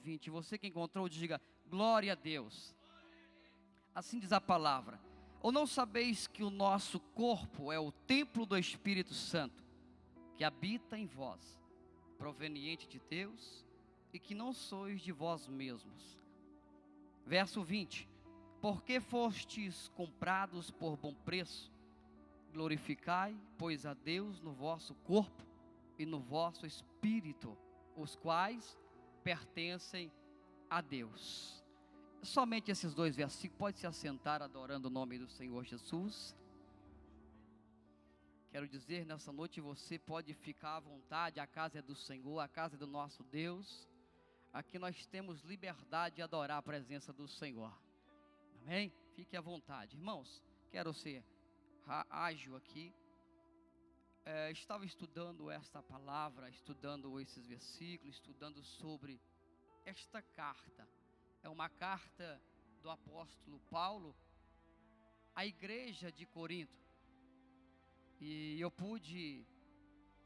20. Você que encontrou, diga: glória a Deus. Assim diz a palavra: ou não sabeis que o nosso corpo é o templo do Espírito Santo, que habita em vós, proveniente de Deus, e que não sois de vós mesmos? Verso 20: porque fostes comprados por bom preço, glorificai, pois, a Deus no vosso corpo e no vosso espírito, os quais pertencem a Deus. Somente esses dois versículos. Pode se assentar adorando o nome do Senhor Jesus. Quero dizer, nessa noite você pode ficar à vontade. A casa é do Senhor, a casa é do nosso Deus. Aqui nós temos liberdade de adorar a presença do Senhor. Amém? Fique à vontade. Irmãos, quero ser ágil aqui. Estava estudando esta palavra, estudando esses versículos, estudando sobre esta carta. É uma carta do apóstolo Paulo à igreja de Corinto. E eu pude,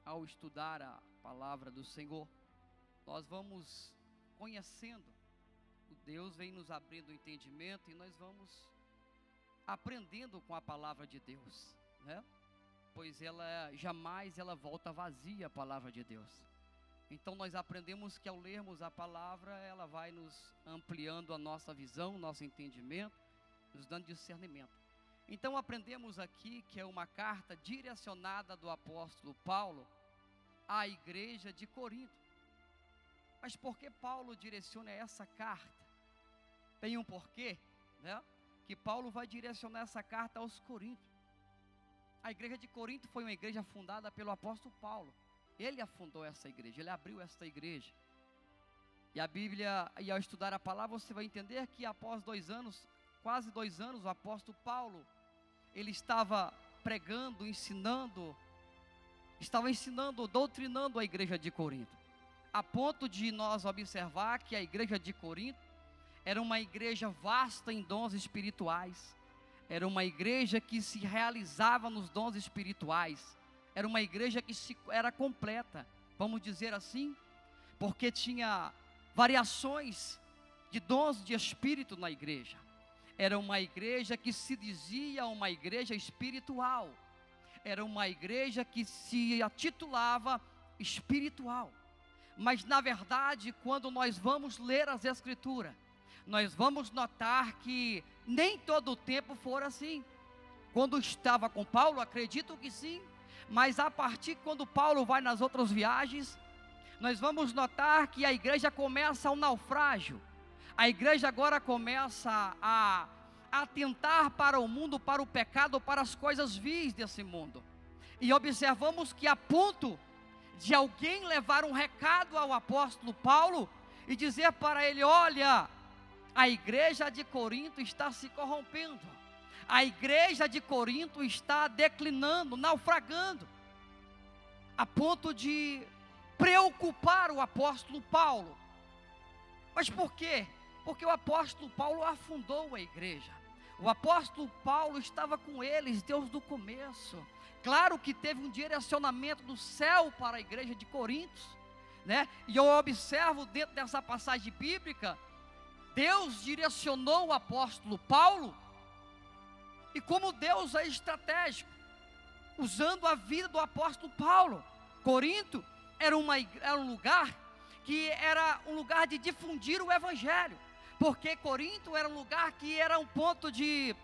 ao estudar a palavra do Senhor, nós vamos conhecendo, o Deus vem nos abrindo o entendimento e nós vamos aprendendo com a palavra de Deus, né? Pois ela jamais volta vazia, a palavra de Deus. Então nós aprendemos que ao lermos a palavra, ela vai nos ampliando a nossa visão, nosso entendimento, nos dando discernimento. Então aprendemos aqui que é uma carta direcionada do apóstolo Paulo à igreja de Corinto. Mas por que Paulo direciona essa carta? Tem um porquê, né? Que Paulo vai direcionar essa carta aos Coríntios. A igreja de Corinto foi uma igreja fundada pelo apóstolo Paulo. Ele afundou essa igreja, ele abriu esta igreja. E a Bíblia, e ao estudar a palavra, você vai entender que após 2 anos, quase 2 anos, o apóstolo Paulo, ele estava pregando, ensinando, doutrinando a igreja de Corinto. A ponto de nós observar que a igreja de Corinto era uma igreja vasta em dons espirituais. Era uma igreja que se realizava nos dons espirituais. Era uma igreja que era completa, vamos dizer assim, porque tinha variações de dons de espírito na igreja. Era uma igreja que se dizia uma igreja espiritual. Era uma igreja que se titulava espiritual. Mas na verdade, quando nós vamos ler as Escrituras, nós vamos notar que nem todo o tempo for assim. Quando estava com Paulo, acredito que sim, mas a partir quando Paulo vai nas outras viagens, nós vamos notar que a igreja começa um naufrágio. A igreja agora começa a atentar para o mundo, para o pecado, para as coisas vis desse mundo. E observamos que a ponto de alguém levar um recado ao apóstolo Paulo e dizer para ele: olha, a igreja de Corinto está se corrompendo. A igreja de Corinto está declinando, naufragando, a ponto de preocupar o apóstolo Paulo. Mas por quê? Porque o apóstolo Paulo afundou a igreja. O apóstolo Paulo estava com eles desde o começo. Claro que teve um direcionamento do céu para a igreja de Corinto, né? E eu observo dentro dessa passagem bíblica, Deus direcionou o apóstolo Paulo, e como Deus é estratégico, usando a vida do apóstolo Paulo. Corinto era um lugar que era um lugar de difundir o evangelho, porque Corinto era um lugar que era um ponto de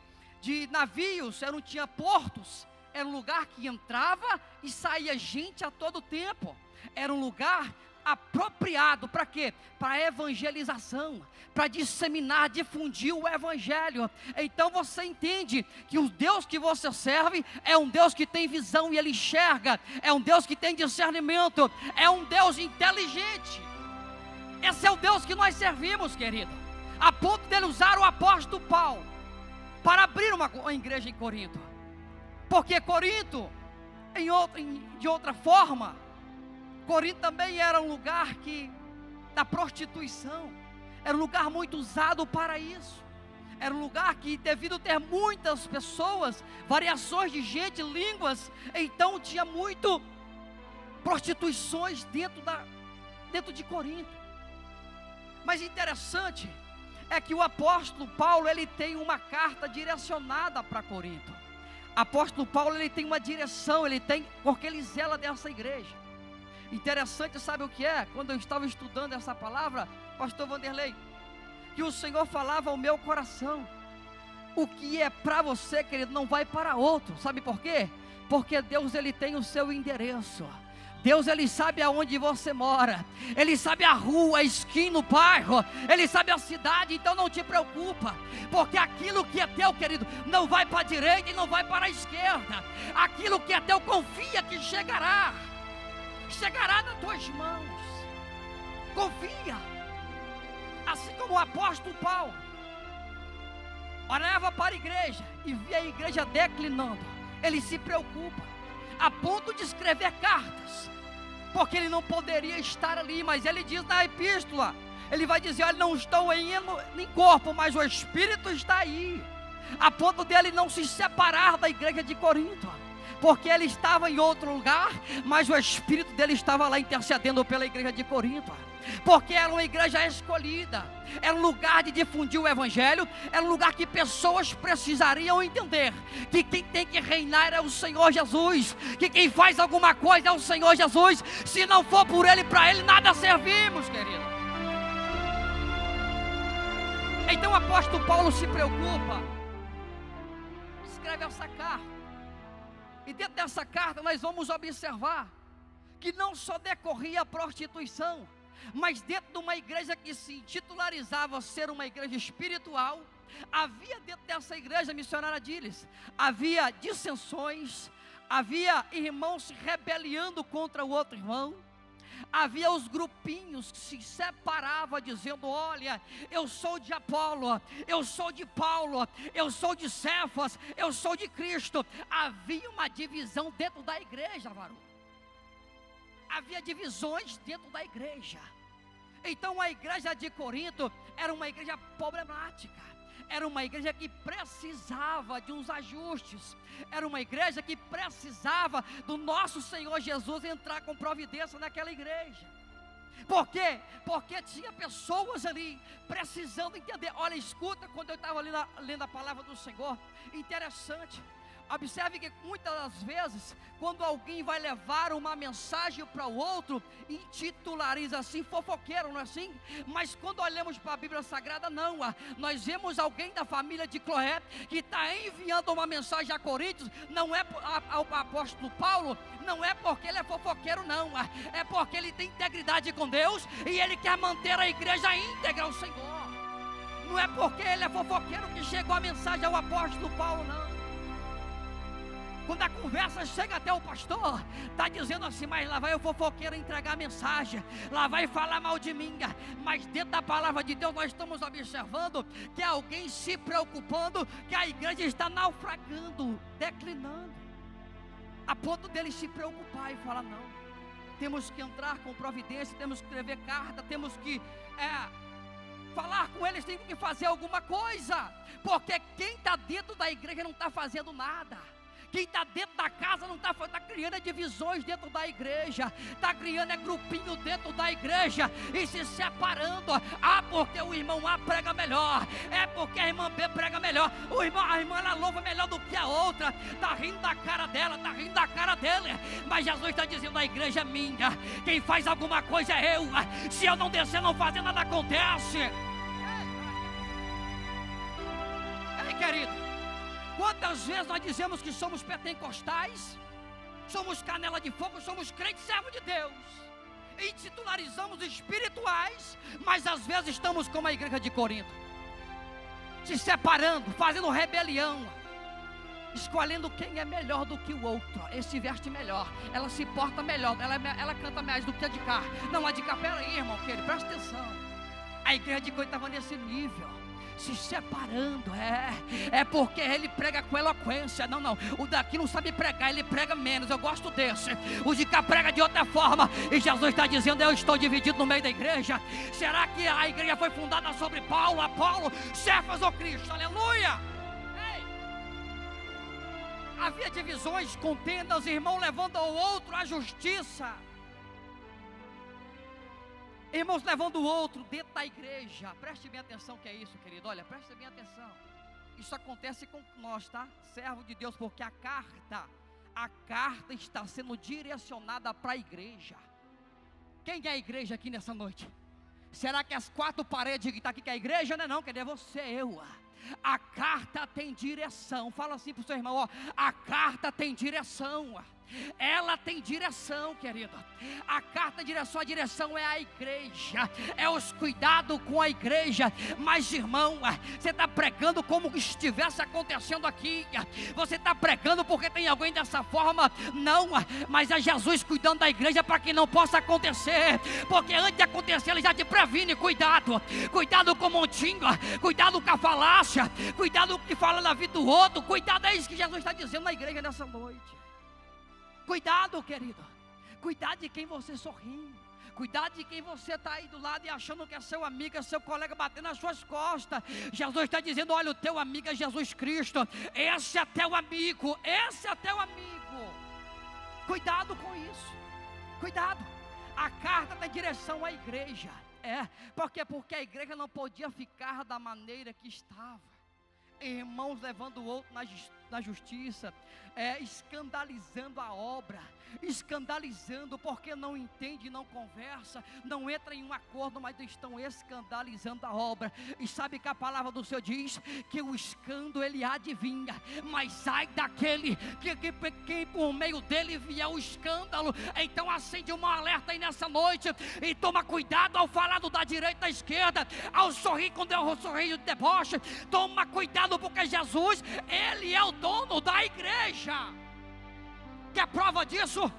navios, não tinha portos, era um lugar que entrava e saía gente a todo tempo, era um lugar apropriado para quê? Para evangelização, para disseminar, difundir o evangelho. Então você entende que o Deus que você serve é um Deus que tem visão e ele enxerga, é um Deus que tem discernimento, é um Deus inteligente. Esse é o Deus que nós servimos, querido, a ponto dele usar o apóstolo Paulo para abrir uma igreja em Corinto, porque Corinto, de outra forma, Corinto também era um lugar da prostituição, era um lugar muito usado para isso, era um lugar que, devido a ter muitas pessoas, variações de gente, línguas, então tinha muito prostituições dentro de Corinto. Mas interessante é que o apóstolo Paulo, ele tem uma carta direcionada para Corinto. Apóstolo Paulo, ele tem uma direção, porque ele zela dessa igreja. Interessante, sabe o que é? Quando eu estava estudando essa palavra, pastor Vanderlei, que o Senhor falava ao meu coração: o que é para você, querido, não vai para outro. Sabe por quê? Porque Deus, ele tem o seu endereço. Deus, ele sabe aonde você mora. Ele sabe a rua, a esquina, o bairro. Ele sabe a cidade, então não te preocupa. Porque aquilo que é teu, querido, não vai para a direita e não vai para a esquerda. Aquilo que é teu, confia que chegará. Chegará nas tuas mãos. Confia. Assim como o apóstolo Paulo olhava para a igreja e via a igreja declinando, ele se preocupa, a ponto de escrever cartas, porque ele não poderia estar ali. Mas ele diz na epístola, ele vai dizer: olha, não estou em corpo, mas o Espírito está aí, a ponto dele não se separar da igreja de Corinto, porque ele estava em outro lugar, mas o Espírito dele estava lá intercedendo pela igreja de Corinto, porque era uma igreja escolhida, era um lugar de difundir o Evangelho, era um lugar que pessoas precisariam entender que quem tem que reinar é o Senhor Jesus, que quem faz alguma coisa é o Senhor Jesus. Se não for por Ele, para Ele nada servimos, querido. Então o apóstolo Paulo se preocupa, escreve essa carta, e dentro dessa carta nós vamos observar que não só decorria a prostituição, mas dentro de uma igreja que se titularizava ser uma igreja espiritual, havia dentro dessa igreja missionária deles, havia dissensões, havia irmãos se rebelando contra o outro irmão, havia os grupinhos que se separavam dizendo: olha, eu sou de Apolo, eu sou de Paulo, eu sou de Cefas, eu sou de Cristo. Havia uma divisão dentro da igreja, varão. Havia divisões dentro da igreja. Então a igreja de Corinto era uma igreja problemática, era uma igreja que precisava de uns ajustes, era uma igreja que precisava do nosso Senhor Jesus entrar com providência naquela igreja. Por quê? Porque tinha pessoas ali precisando entender. Olha, escuta, quando eu estava lendo a palavra do Senhor, interessante. Observe que muitas das vezes, quando alguém vai levar uma mensagem para o outro, intitulariza assim, fofoqueiro, não é assim? Mas quando olhamos para a Bíblia Sagrada, não. Nós vemos alguém da família de Cloé que está enviando uma mensagem a Coríntios. Não é ao apóstolo Paulo, não é porque ele é fofoqueiro, não. É porque ele tem integridade com Deus e ele quer manter a igreja íntegra ao Senhor. Não é porque ele é fofoqueiro que chegou a mensagem ao apóstolo Paulo, não. Quando a conversa chega até o pastor, está dizendo assim: mas lá vai o fofoqueiro entregar a mensagem, lá vai falar mal de mim. Mas dentro da palavra de Deus nós estamos observando que é alguém se preocupando, que a igreja está naufragando, declinando, a ponto dele se preocupar e falar: não, temos que entrar com providência, temos que escrever carta, temos que falar com eles, tem que fazer alguma coisa, porque quem está dentro da igreja não está fazendo nada. Quem está dentro da casa não está criando divisões dentro da igreja, está criando grupinho dentro da igreja e se separando. Porque o irmão A prega melhor, é porque a irmã B prega melhor, a irmã ela louva melhor do que a outra, está rindo da cara dela, está rindo da cara dele. Mas Jesus está dizendo: a igreja é minha, quem faz alguma coisa é eu. Se eu não descer, não fazer, nada acontece. Ei, querido, quantas vezes nós dizemos que somos pentecostais, somos canela de fogo, somos crentes, servos de Deus, e titularizamos espirituais, mas às vezes estamos como a igreja de Corinto, se separando, fazendo rebelião, escolhendo quem é melhor do que o outro. Esse veste melhor, ela se porta melhor, ela canta mais do que a de cá. Não, a de cá, peraí, irmão, querido, presta atenção. A igreja de Corinto estava nesse nível, se separando. É porque ele prega com eloquência. Não, o daqui não sabe pregar, ele prega menos. Eu gosto desse. O de cá prega de outra forma. E Jesus está dizendo: eu estou dividido no meio da igreja. Será que a igreja foi fundada sobre Paulo, Apolo, Cefas ou Cristo? Aleluia! Ei. Havia divisões, contendas, irmão levando ao outro a justiça. irmãos levando o outro dentro da igreja. Preste bem atenção que é isso, querido. Olha, preste bem atenção. Isso acontece com nós, tá? Servo de Deus, porque a carta está sendo direcionada para a igreja. Quem é a igreja aqui nessa noite? Será que as quatro paredes que está aqui que é a igreja? Não é não, quer dizer, você, eu. A carta tem direção. Fala assim para o seu irmão, ó, a carta tem direção. Ela tem direção, querido. A carta direção, a direção é a igreja, é os cuidados com a igreja. Mas irmão, você está pregando como que estivesse acontecendo aqui. Você está pregando porque tem alguém dessa forma? Não, mas é Jesus cuidando da igreja para que não possa acontecer. Porque antes de acontecer ele já te previne. Cuidado, cuidado com o montinho, cuidado com a falácia, cuidado com o que fala na vida do outro. Cuidado, é isso que Jesus está dizendo na igreja nessa noite. Cuidado, querido. Cuidado de quem você sorri. Cuidado de quem você está aí do lado e achando que é seu amigo, é seu colega, batendo nas suas costas. Jesus está dizendo, olha, o teu amigo é Jesus Cristo. Esse é teu amigo. Esse é teu amigo. Cuidado com isso. Cuidado. A carta tem direção à igreja. Por quê? Porque a igreja não podia ficar da maneira que estava. Irmãos levando o outro na justiça, escandalizando a obra, escandalizando porque não entende, não conversa, não entra em um acordo, mas estão escandalizando a obra. E sabe que a palavra do Senhor diz que o escândalo ele adivinha, mas sai daquele que por meio dele vier o escândalo. Então acende um alerta aí nessa noite e toma cuidado ao falar do da direita da esquerda, ao sorrir quando é o sorriso de deboche. Toma cuidado porque Jesus, ele é o dono da igreja. Quer prova disso?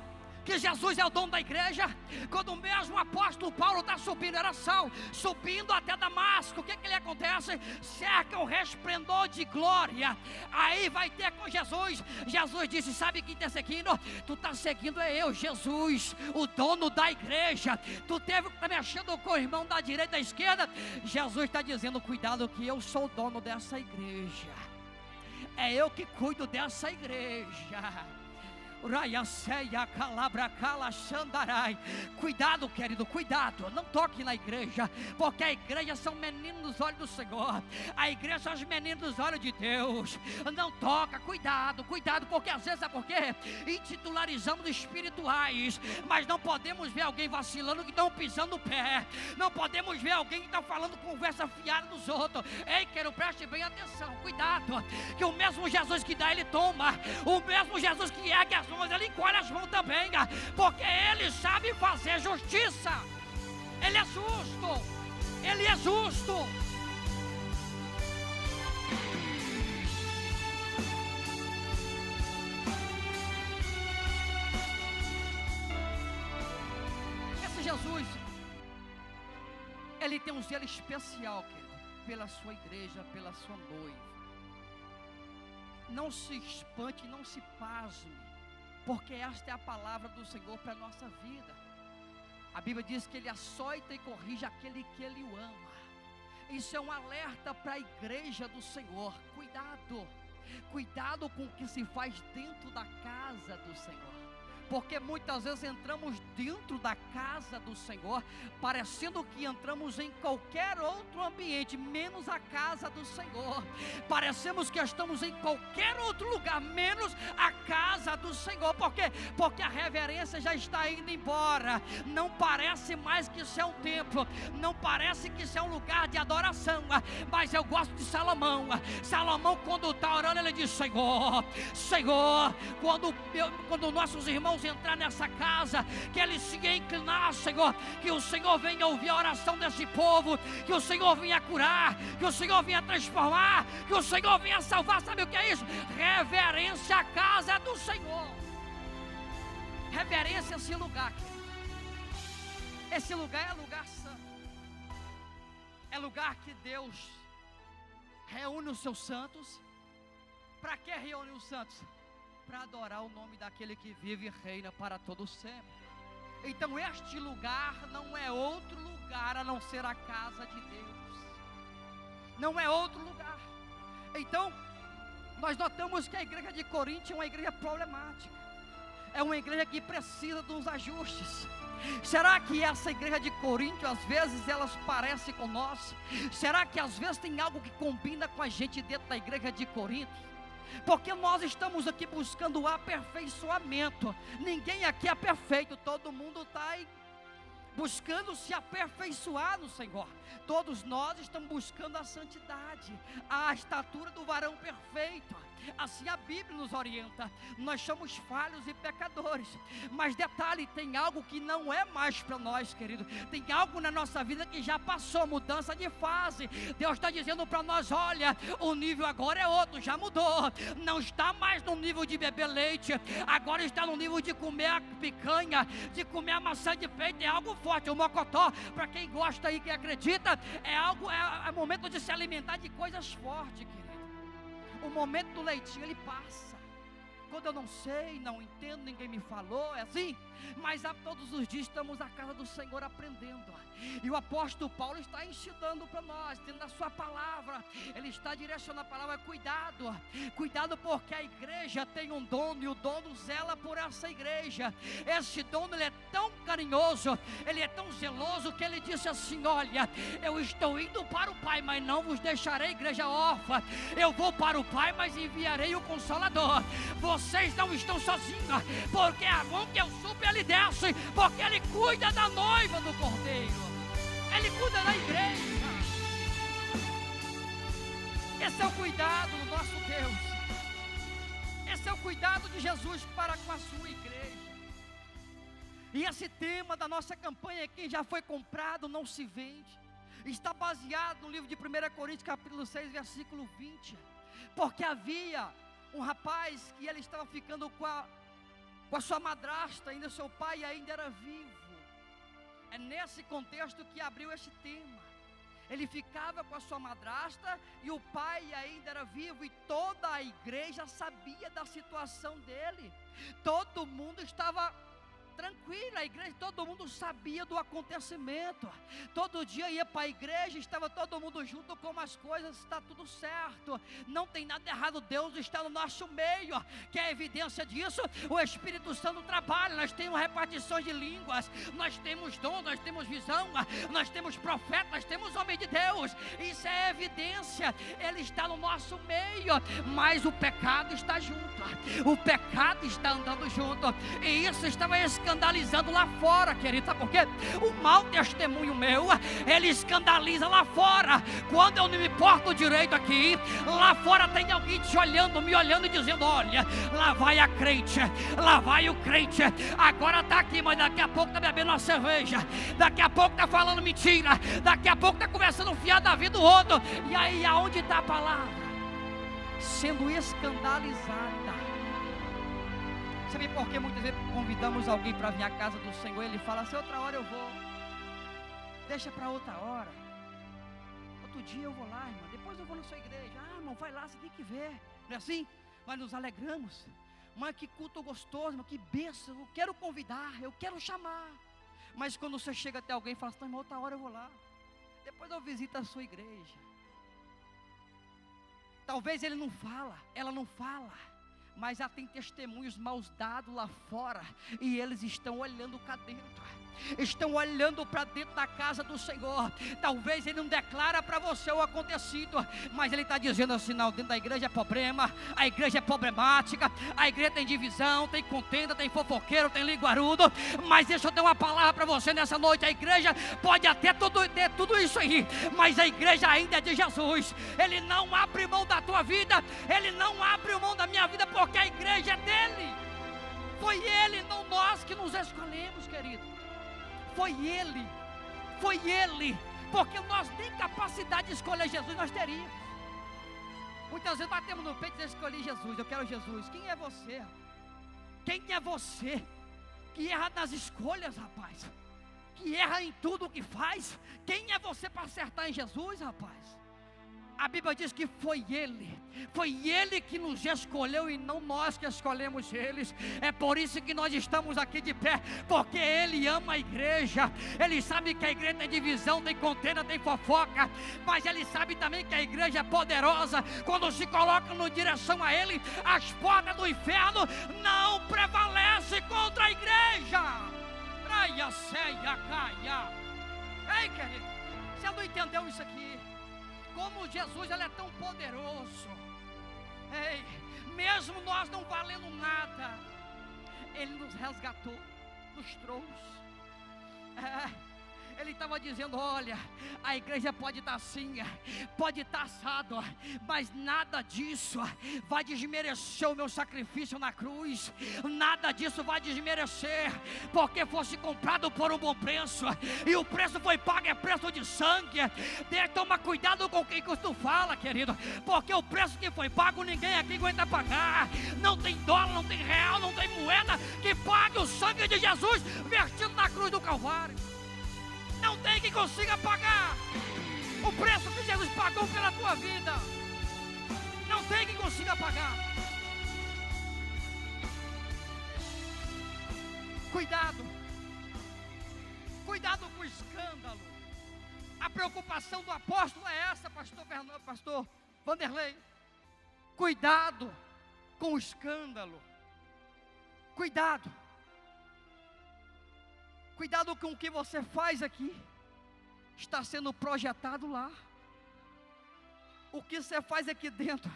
Que Jesus é o dono da igreja? Quando o mesmo apóstolo Paulo está subindo, era Saulo, subindo até Damasco, o que ele acontece? Cerca um resplendor de glória. Aí vai ter com Jesus. Jesus disse, sabe quem está seguindo? Tu está seguindo é eu, Jesus, o dono da igreja. Tu teve que estar mexendo com o irmão da direita e da esquerda. Jesus está dizendo, cuidado que eu sou o dono dessa igreja. É eu que cuido dessa igreja. Cuidado, querido, cuidado. Não toque na igreja, porque a igreja são meninos dos olhos do Senhor. A igreja são os meninos dos olhos de Deus. Não toca, cuidado, cuidado. Porque às vezes, sabe por quê? Intitularizamos espirituais, mas não podemos ver alguém vacilando que estão pisando o pé. Não podemos ver alguém que está falando conversa fiada dos outros. Ei, quero, preste bem atenção. Cuidado, que o mesmo Jesus que dá, ele toma. O mesmo Jesus que ergue as mãos, ele encolhe as mãos também, porque ele sabe fazer justiça. Ele é justo. Ele é justo. Esse Jesus, ele tem um zelo especial, querido, pela sua igreja, pela sua noiva. Não se espante, não se pasme, porque esta é a palavra do Senhor para a nossa vida. A Bíblia diz que ele açoita e corrige aquele que ele o ama. Isso é um alerta para a igreja do Senhor. Cuidado, cuidado com o que se faz dentro da casa do Senhor. Porque muitas vezes entramos dentro da casa do Senhor, parecendo que entramos em qualquer outro ambiente, menos a casa do Senhor. Parecemos que estamos em qualquer outro lugar, menos a casa do Senhor. Por quê? Porque a reverência já está indo embora. Não parece mais que isso é um templo, não parece que isso é um lugar de adoração. Mas eu gosto de Salomão. Salomão, quando está orando, ele diz, Senhor, Senhor, quando nossos irmãos entrar nessa casa, que eles se inclinar, Senhor, que o Senhor venha ouvir a oração desse povo, que o Senhor venha curar, que o Senhor venha transformar, que o Senhor venha salvar. Sabe o que é isso? Reverência à casa do Senhor. Reverência a esse lugar, esse lugar é lugar santo, é lugar que Deus reúne os seus santos. Para que reúne os santos? Para adorar o nome daquele que vive e reina para todo sempre. Então este lugar não é outro lugar a não ser a casa de Deus. Não é outro lugar. Então nós notamos que a igreja de Corinto é uma igreja problemática. é uma igreja que precisa de uns ajustes. Será que essa igreja de Corinto, às vezes elas parecem com nós? Será que às vezes tem algo que combina com a gente dentro da igreja de Corinto? Porque nós estamos aqui buscando o aperfeiçoamento. Ninguém aqui é perfeito, todo mundo está buscando se aperfeiçoar no Senhor. Todos nós estamos buscando a santidade, a estatura do varão perfeito. Assim a Bíblia nos orienta. Nós somos falhos e pecadores, mas detalhe, tem algo que não é mais para nós, querido. Tem algo na nossa vida que já passou, mudança de fase. Deus está dizendo para nós: olha, o nível agora é outro, já mudou. Não está mais no nível de beber leite, agora está no nível de comer a picanha, de comer a maçã de peito. É algo forte, o mocotó, para quem gosta e que acredita, é momento de se alimentar de coisas fortes, querido. O momento do leitinho, ele passa. Quando eu não sei, não entendo, ninguém me falou, é assim. Mas todos os dias estamos na casa do Senhor aprendendo. E o apóstolo Paulo está ensinando para nós, tendo a sua palavra. Ele está direcionando a palavra: cuidado. Cuidado, porque a igreja tem um dono, e o dono zela por essa igreja. Esse dono, ele é tão carinhoso, ele é tão zeloso, que ele disse assim: olha, eu estou indo para o Pai, mas não vos deixarei igreja órfã. Eu vou para o Pai, mas enviarei o Consolador. Vocês não estão sozinhos, porque a mão que eu subo, ele desce, porque ele cuida da noiva do Cordeiro. Ele cuida da igreja. Esse é o cuidado do nosso Deus. Esse é o cuidado de Jesus para com a sua igreja. E esse tema da nossa campanha: quem já foi comprado não se vende, está baseado no livro de 1 Coríntios capítulo 6, versículo 20. Porque havia um rapaz que ele estava ficando com a sua madrasta, ainda seu pai ainda era vivo. É nesse contexto que abriu esse tema. Ele ficava com a sua madrasta e o pai ainda era vivo, e toda a igreja sabia da situação dele. Todo mundo estava tranquilo, a igreja, todo mundo sabia do acontecimento. Todo dia ia para a igreja, estava todo mundo junto, como as coisas, está tudo certo, não tem nada errado, Deus está no nosso meio. Que é evidência disso? O Espírito Santo trabalha, nós temos repartições de línguas, nós temos dom, nós temos visão, nós temos profeta, nós temos homem de Deus. Isso é evidência, ele está no nosso meio, mas o pecado está junto, o pecado está andando junto, e isso estava escandalizando lá fora, querido. Sabe por quê? O mau testemunho meu, ele escandaliza lá fora. Quando eu não me porto direito aqui, lá fora tem alguém te olhando, me olhando e dizendo: olha, lá vai a crente, lá vai o crente, agora está aqui, mas daqui a pouco está bebendo uma cerveja, daqui a pouco está falando mentira, daqui a pouco está conversando fiado da vida do outro. E aí, aonde está a palavra? Sendo escandalizada. Sabe por que muitas vezes convidamos alguém para vir à casa do Senhor, ele fala assim: outra hora eu vou, deixa para outra hora, outro dia eu vou lá, irmão, depois eu vou na sua igreja. Ah, irmão, vai lá, você tem que ver, não é assim? Nós nos alegramos, mas que culto gostoso, irmão, que bênção, eu quero convidar, eu quero chamar. Mas quando você chega até alguém e fala assim: irmão, outra hora eu vou lá, depois eu visito a sua igreja. Talvez ele não fala, ela não fala, mas já tem testemunhos maus dados lá fora, e eles estão olhando cá dentro, estão olhando para dentro da casa do Senhor. Talvez ele não declara para você o acontecido, mas ele está dizendo assim: não, dentro da igreja é problema, a igreja é problemática, a igreja tem divisão, tem contenda, tem fofoqueiro, tem linguarudo. Mas deixa eu dar uma palavra para você nessa noite: a igreja pode até ter tudo isso aí, mas a igreja ainda é de Jesus. Ele não abre mão da tua vida, ele não abre mão da minha vida, porque a igreja é dele. Foi ele, não nós, que nos escolhemos, querido. Foi ele, porque nós nem capacidade de escolher Jesus nós teríamos. Muitas vezes batemos no peito e dizemos: escolhi Jesus, eu quero Jesus. Quem é você? Quem é você que erra nas escolhas, rapaz? Que erra em tudo o que faz? Quem é você para acertar em Jesus, rapaz? A Bíblia diz que foi Ele que nos escolheu e não nós que escolhemos eles. É por isso que nós estamos aqui de pé, porque Ele ama a igreja. Ele sabe que a igreja tem divisão, tem contenda, tem fofoca, mas Ele sabe também que a igreja é poderosa. Quando se coloca em direção a Ele, as portas do inferno não prevalecem contra a igreja. Praia, ceia, caia. Ei, querido, você não entendeu isso aqui? Como Jesus, Ele é tão poderoso. Ei, mesmo nós não valendo nada, Ele nos resgatou, nos trouxe. Ele estava dizendo: olha, a igreja pode estar assim, pode estar assado, mas nada disso vai desmerecer o meu sacrifício na cruz. Nada disso vai desmerecer, porque fosse comprado por um bom preço, e o preço foi pago, é preço de sangue. Toma cuidado com quem tu fala, querido, porque o preço que foi pago ninguém aqui aguenta pagar. Não tem dólar, não tem real, não tem moeda que pague o sangue de Jesus vertido na cruz do Calvário. Não tem quem consiga pagar o preço que Jesus pagou pela tua vida. Não tem quem consiga pagar. Cuidado com o escândalo. A preocupação do apóstolo é essa, pastor Vanderlei. Cuidado com o escândalo. Cuidado com o que você faz aqui, está sendo projetado lá. O que você faz aqui dentro,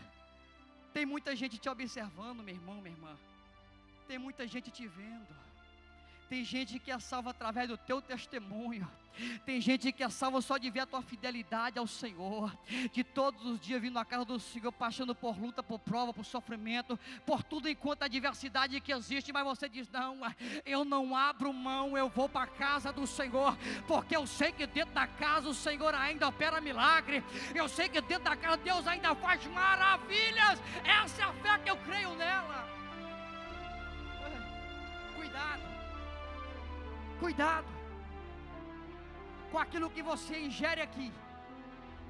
tem muita gente te observando, meu irmão, minha irmã. Tem muita gente te vendo. Tem gente que é salva através do teu testemunho. Tem gente que é salva só de ver a tua fidelidade ao Senhor, de todos os dias vindo à casa do Senhor, passando por luta, por prova, por sofrimento, por tudo enquanto a adversidade que existe. Mas você diz: não, eu não abro mão, eu vou para a casa do Senhor, porque eu sei que dentro da casa o Senhor ainda opera milagre. Eu sei que dentro da casa Deus ainda faz maravilhas. Essa é a fé que eu creio nela. Cuidado com aquilo que você ingere aqui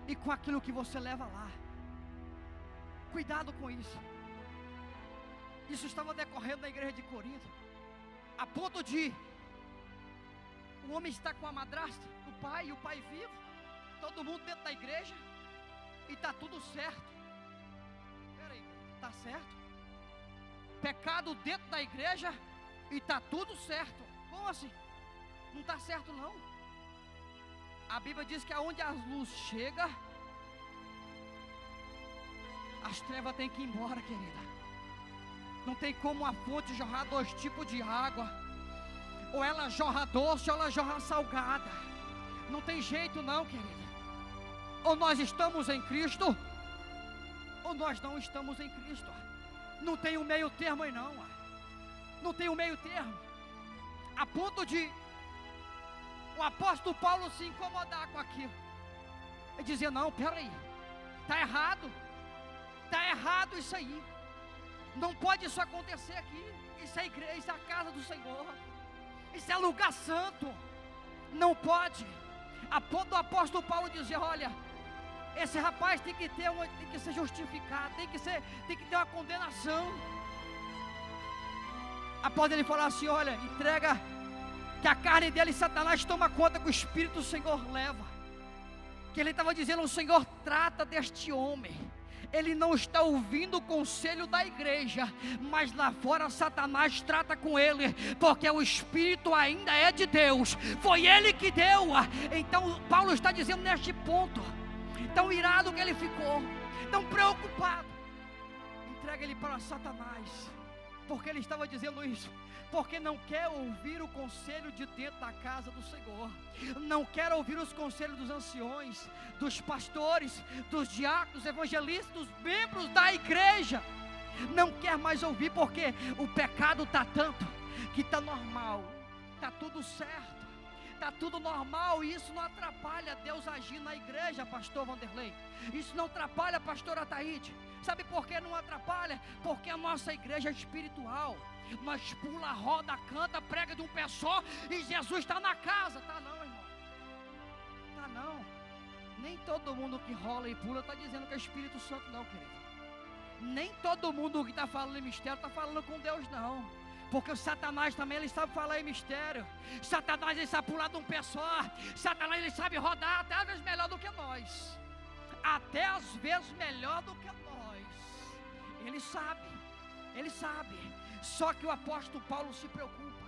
e com aquilo que você leva lá. Cuidado com isso. Isso estava decorrendo na igreja de Corinto, a ponto de o homem estar com a madrasta, o pai vivo, todo mundo dentro da igreja, e está tudo certo. Peraí, está certo? Pecado dentro da igreja e está tudo certo. Como assim? Não está certo não. A Bíblia diz que aonde a luz chega, as trevas têm que ir embora, querida. Não tem como a fonte jorrar dois tipos de água. Ou ela jorra doce ou ela jorra salgada. Não tem jeito não, querida. Ou nós estamos em Cristo, ou nós não estamos em Cristo. Não tem um meio termo aí não. Não tem um meio termo. A ponto de o apóstolo Paulo se incomodar com aquilo. Ele dizia: não, peraí, está errado isso aí. Não pode isso acontecer aqui. Isso é igreja, isso é a casa do Senhor. Isso é lugar santo. Não pode. A ponto do apóstolo Paulo dizer: olha, esse rapaz tem que ser justificado, tem que ter uma condenação. Após ele falar assim: olha, entrega, que a carne dele, Satanás, toma conta, que o Espírito do Senhor leva. Que ele estava dizendo: o Senhor trata deste homem. Ele não está ouvindo o conselho da igreja, mas lá fora Satanás trata com ele, porque o Espírito ainda é de Deus. Foi ele que deu. Então Paulo está dizendo neste ponto, tão irado que ele ficou, tão preocupado. Entrega ele para Satanás. Porque ele estava dizendo isso? Porque não quer ouvir o conselho de dentro da casa do Senhor. Não quer ouvir os conselhos dos anciões, dos pastores, dos diáconos, evangelistas, dos membros da igreja. Não quer mais ouvir, porque o pecado está tanto que está normal, está tudo certo, está tudo normal. E isso não atrapalha Deus agir na igreja, pastor Vanderlei. Isso não atrapalha a pastora Taíde. Sabe por que não atrapalha? Porque a nossa igreja é espiritual. Nós pula, roda, canta, prega de um pé só, e Jesus está na casa. Tá não, irmão. Tá não. Nem todo mundo que rola e pula está dizendo que é Espírito Santo, não, querido. Nem todo mundo que está falando em mistério está falando com Deus, não. Porque o Satanás também, ele sabe falar em mistério. Satanás, ele sabe pular de um pé só. Satanás, ele sabe rodar até às vezes melhor do que nós. Até às vezes melhor do que nós. Ele sabe. Ele sabe. Só que o apóstolo Paulo se preocupa.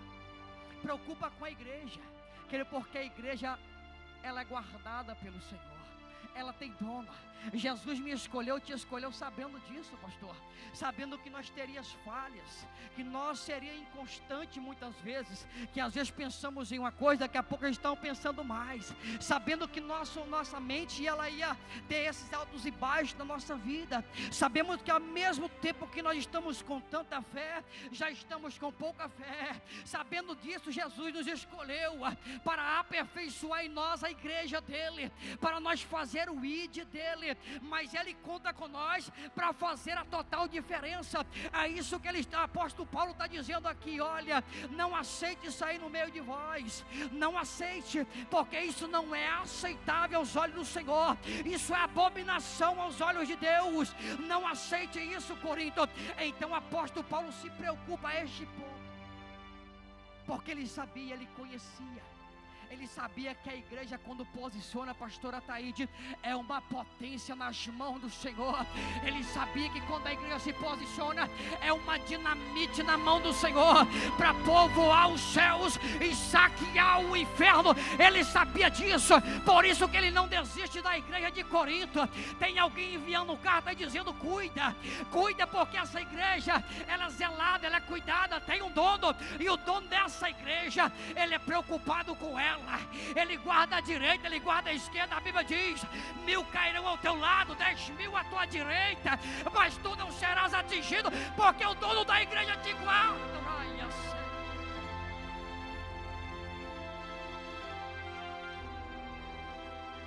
Preocupa com a igreja. Porque a igreja, ela é guardada pelo Senhor. Ela tem dono. Jesus me escolheu, te escolheu sabendo disso, pastor. Sabendo que nós teríamos falhas, que nós seríamos inconstantes muitas vezes, que às vezes pensamos em uma coisa, daqui a pouco estamos pensando mais. Sabendo que nossa mente ela ia ter esses altos e baixos na nossa vida. Sabemos que ao mesmo tempo que nós estamos com tanta fé, já estamos com pouca fé. Sabendo disso, Jesus nos escolheu para aperfeiçoar em nós a igreja dele, para nós fazer o ID dele. Mas ele conta com nós para fazer a total diferença. É isso que o apóstolo Paulo está dizendo aqui. Olha, não aceite sair no meio de vós. Não aceite, porque isso não é aceitável aos olhos do Senhor. Isso é abominação aos olhos de Deus. Não aceite isso, Corinto. Então o apóstolo Paulo se preocupa a este ponto, porque ele sabia, ele conhecia. Ele sabia que a igreja, quando posiciona, pastora Taíde, é uma potência nas mãos do Senhor. Ele sabia que quando a igreja se posiciona, é uma dinamite na mão do Senhor, para povoar os céus e saquear o inferno. Ele sabia disso, por isso que ele não desiste da igreja de Corinto. Tem alguém enviando carta dizendo: cuida, porque essa igreja, ela é zelada, ela é cuidada, tem um dono, e o dono dessa igreja, ele é preocupado com ela. Ele guarda a direita, ele guarda a esquerda. A Bíblia diz: 1000 cairão ao teu lado, 10.000 à tua direita, mas tu não serás atingido, porque o dono da igreja te guarda.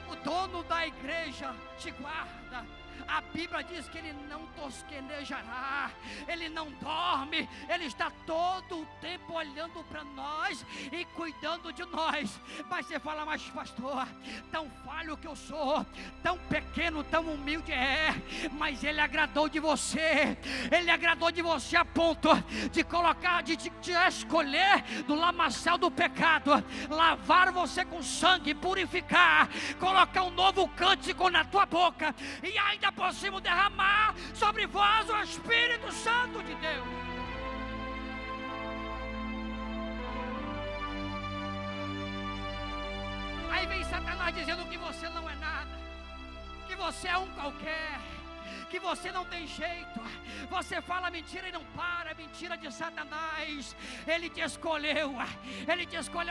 O dono da igreja te guarda. A Bíblia diz que ele não tosquenejará, ele não dorme, ele está todo o tempo olhando para nós e cuidando de nós. Mas você fala: mas pastor, tão falho que eu sou, tão pequeno, tão humilde mas ele agradou de você. Ele agradou de você a ponto de colocar, de te escolher do lamaçal do pecado, lavar você com sangue, purificar, colocar um novo cântico na tua boca, e ainda por cima derramar sobre vós o Espírito Santo de Deus. Aí vem Satanás dizendo que você não é nada, que você é um qualquer, que você não tem jeito. Você fala mentira e não para. Mentira de Satanás. Ele te escolheu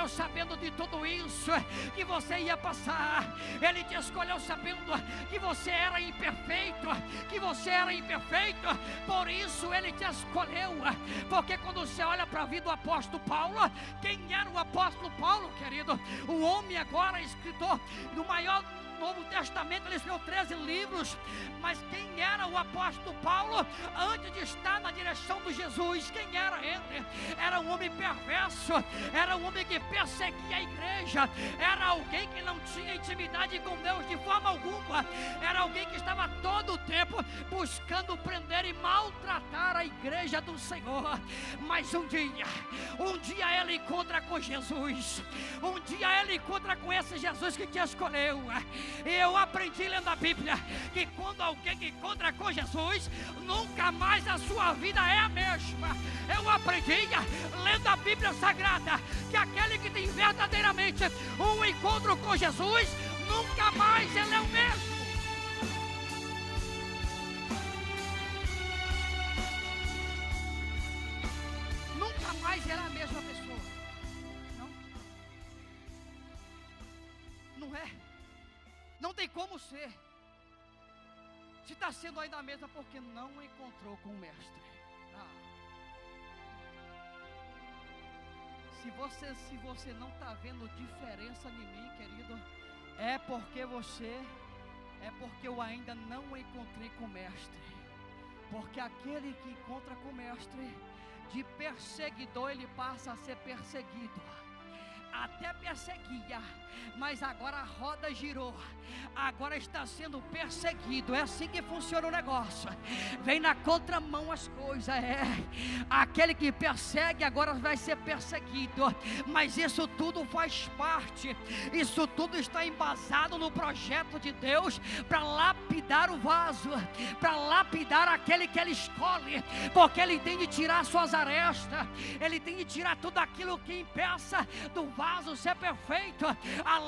sabendo de tudo isso que você ia passar. Ele te escolheu sabendo que você era imperfeito, por isso ele te escolheu. Porque quando você olha para a vida do apóstolo Paulo, quem era o apóstolo Paulo, querido? O homem agora escritor do maior Novo Testamento, ele escreveu 13 livros. Mas quem era o apóstolo Paulo antes de estar na direção de Jesus? Quem era ele? Era um homem perverso, era um homem que perseguia a igreja, era alguém que não tinha intimidade com Deus de forma alguma, era alguém que estava todo o tempo buscando prender e maltratar a igreja do Senhor. Mas um dia ele encontra com Jesus, um dia ele encontra com esse Jesus que te escolheu. Eu aprendi lendo a Bíblia que quando alguém encontra com Jesus, nunca mais a sua vida é a mesma. Eu aprendi lendo a Bíblia Sagrada que aquele que tem verdadeiramente um encontro com Jesus, nunca mais ele é o mesmo. Nunca mais era a mesma pessoa. Não é. Não tem como ser. Se está sendo ainda a mesma, porque não encontrou com o mestre. Se você não está vendo diferença em mim, querido, é porque eu ainda não encontrei com o mestre. Porque aquele que encontra com o mestre, de perseguidor ele passa a ser perseguido. até perseguia, mas agora a roda girou, agora está sendo perseguido. É assim que funciona o negócio, vem na contramão as coisas. Aquele que persegue agora vai ser perseguido, mas isso tudo faz parte, isso tudo está embasado no projeto de Deus para lapidar o vaso, para lapidar aquele que Ele escolhe, porque Ele tem de tirar suas arestas, Ele tem de tirar tudo aquilo que impeça do vaso ser perfeito.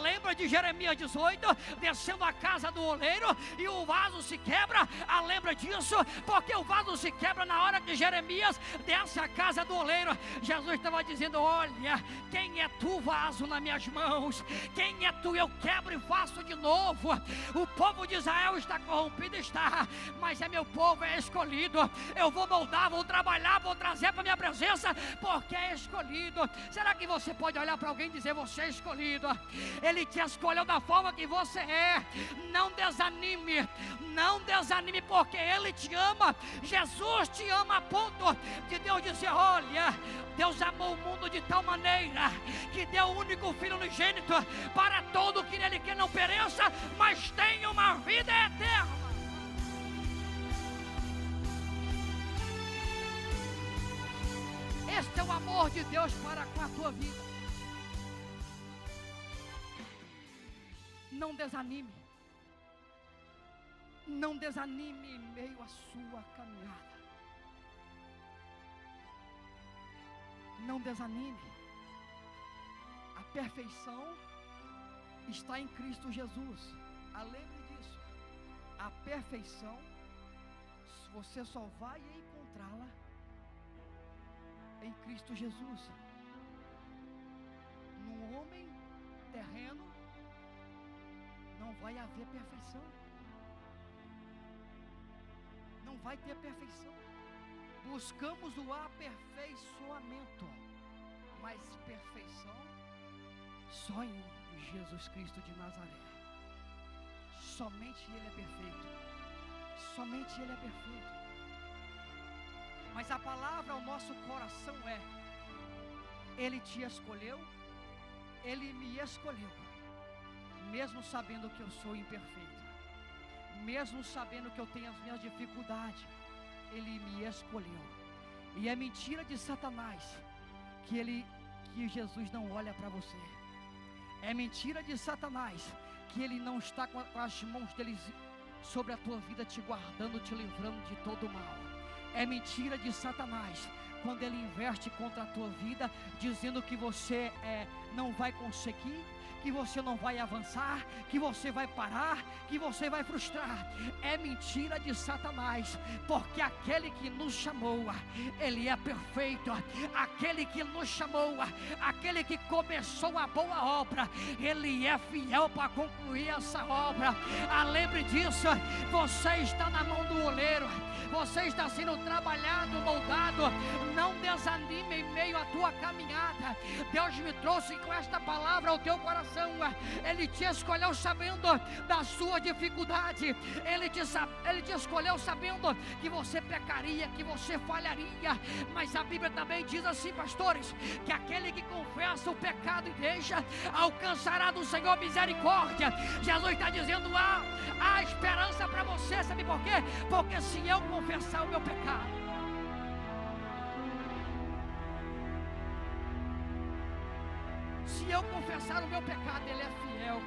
Lembra de Jeremias 18, descendo a casa do oleiro e o vaso se quebra? Lembra disso? Porque o vaso se quebra na hora que Jeremias desce a casa do oleiro. Jesus estava dizendo: olha, quem é tu, vaso, nas minhas mãos? Quem é tu? Eu quebro e faço de novo. O povo de Israel está corrompido, está, mas é meu povo, é escolhido. Eu vou moldar, vou trabalhar, vou trazer para minha presença, porque é escolhido. Será que você pode olhar para alguém e dizer: você é escolhido? Ele te escolheu da forma que você é. Não desanime, não desanime, porque Ele te ama. Jesus te ama a ponto de Deus dizer: olha, Deus amou o mundo de tal maneira que deu o único Filho unigênito para todo que nele que não pereça, mas tenha uma vida eterna. Este é o amor de Deus para com a tua vida. Não desanime. Não desanime em meio à sua caminhada. Não desanime. A perfeição está em Cristo Jesus. Lembre disso. A perfeição, você só vai encontrá-la em Cristo Jesus. No homem terreno não vai haver perfeição. Não vai ter perfeição. Buscamos o aperfeiçoamento, mas perfeição só em Jesus Cristo de Nazaré. Somente Ele é perfeito. Somente Ele é perfeito. Mas a palavra ao nosso coração é: Ele te escolheu, Ele me escolheu, mesmo sabendo que eu sou imperfeito, mesmo sabendo que eu tenho as minhas dificuldades, Ele me escolheu. E é mentira de Satanás que Jesus não olha para você. É mentira de Satanás que Ele não está com as mãos dele sobre a tua vida, te guardando, te livrando de todo o mal. É mentira de Satanás quando ele investe contra a tua vida, dizendo que você não vai conseguir, que você não vai avançar, que você vai parar, que você vai frustrar. É mentira de Satanás, porque aquele que nos chamou, Ele é perfeito. Aquele que nos chamou, aquele que começou a boa obra, Ele é fiel para concluir essa obra. Lembre disso. Você está na mão do oleiro, você está sendo trabalhado, moldado. Não desanime em meio à tua caminhada. Deus me trouxe com esta palavra ao teu coração. Ele te escolheu sabendo da sua dificuldade. Ele te escolheu sabendo que você pecaria, que você falharia. Mas a Bíblia também diz assim, pastores, que aquele que confessa o pecado e deixa, alcançará do Senhor misericórdia. Jesus está dizendo: há esperança para você. Sabe por quê? Porque se eu confessar o meu pecado, se eu confessar o meu pecado, Ele é fiel.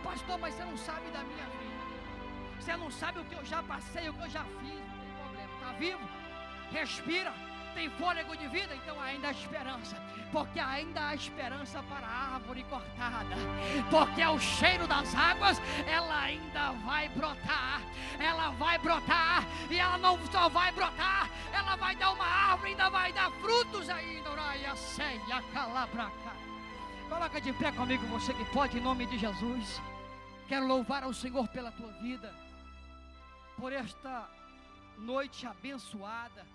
Pastor, mas você não sabe da minha vida, você não sabe o que eu já passei, o que eu já fiz. Não tem problema, está vivo, respira, tem fôlego de vida, então ainda há esperança. Porque ainda há esperança para a árvore cortada, porque ao cheiro das águas ela ainda vai brotar. Ela vai brotar, e ela não só vai brotar, ela vai dar uma árvore, ainda vai dar frutos ainda. Coloca de pé comigo, você que pode, em nome de Jesus. Quero louvar ao Senhor pela tua vida, por esta noite abençoada.